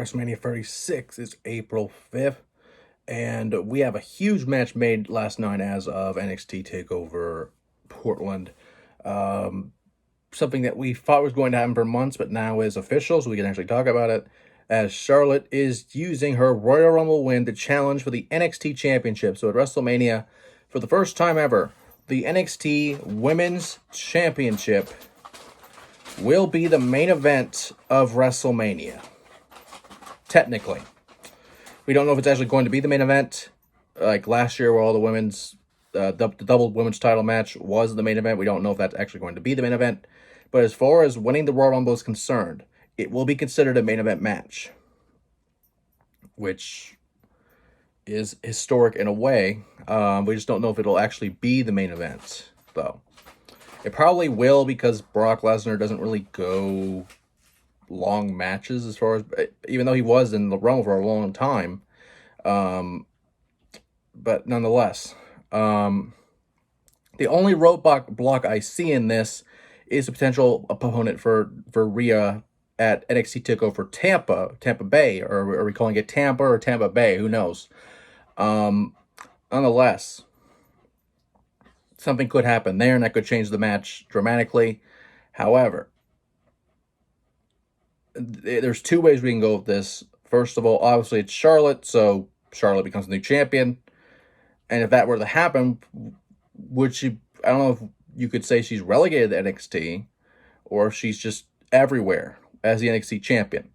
WrestleMania 36 is April 5th, and we have a huge match made last night as of NXT TakeOver Portland. Something that we thought was going to happen for months, but now is official, so we can actually talk about it. As Charlotte is using her Royal Rumble win to challenge for the NXT Championship. So at WrestleMania, for the first time ever, the NXT Women's Championship will be the main event of WrestleMania. Technically. We don't know if it's actually going to be the main event. Like last year where all the women's, the double women's title match was the main event. We don't know if that's actually going to be the main event. But as far as winning the Royal Rumble is concerned, it will be considered a main event match. Which is historic in a way. We just don't know if it'll actually be the main event, though. It probably will because Brock Lesnar doesn't really go long matches as far as, even though he was in the Rumble for a long time. But nonetheless, the only roadblock I see in this is a potential opponent for Rhea at NXT TakeOver Tampa Bay, or are we calling it Tampa or Tampa Bay? Who knows? Nonetheless, something could happen there, and that could change the match dramatically. However, there's two ways we can go with this. First of all, obviously it's Charlotte, so Charlotte becomes the new champion. And if that were to happen, would she, I don't know if you could say she's relegated to NXT, or if she's just everywhere as the NXT champion.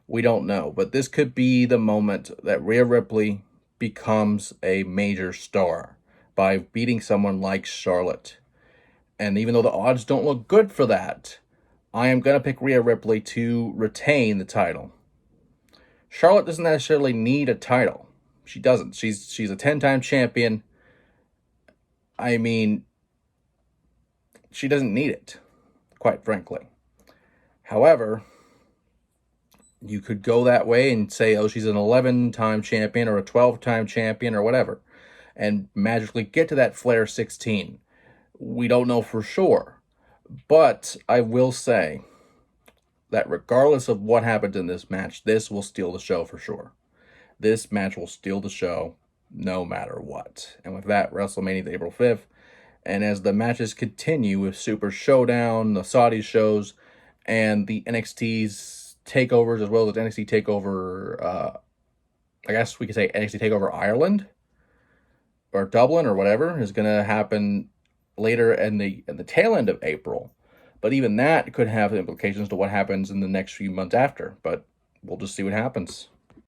We don't know. But this could be the moment that Rhea Ripley becomes a major star by beating someone like Charlotte. And even though the odds don't look good for that, I am going to pick Rhea Ripley to retain the title. Charlotte doesn't necessarily need a title. She doesn't. She's a 10-time champion. I mean, she doesn't need it, quite frankly. However, you could go that way and say, oh, she's an 11-time champion or a 12-time champion or whatever, and magically get to that Flair 16. We don't know for sure. But I will say that regardless of what happens in this match, this will steal the show for sure. This match will steal the show no matter what. And with that, WrestleMania is April 5th. And as the matches continue with Super Showdown, the Saudi shows, and the NXT's takeovers, as well as NXT TakeOver, I guess we could say NXT TakeOver Ireland, or Dublin, or whatever, is going to happen later in the tail end of April. But even that could have implications to what happens in the next few months after. But we'll just see what happens.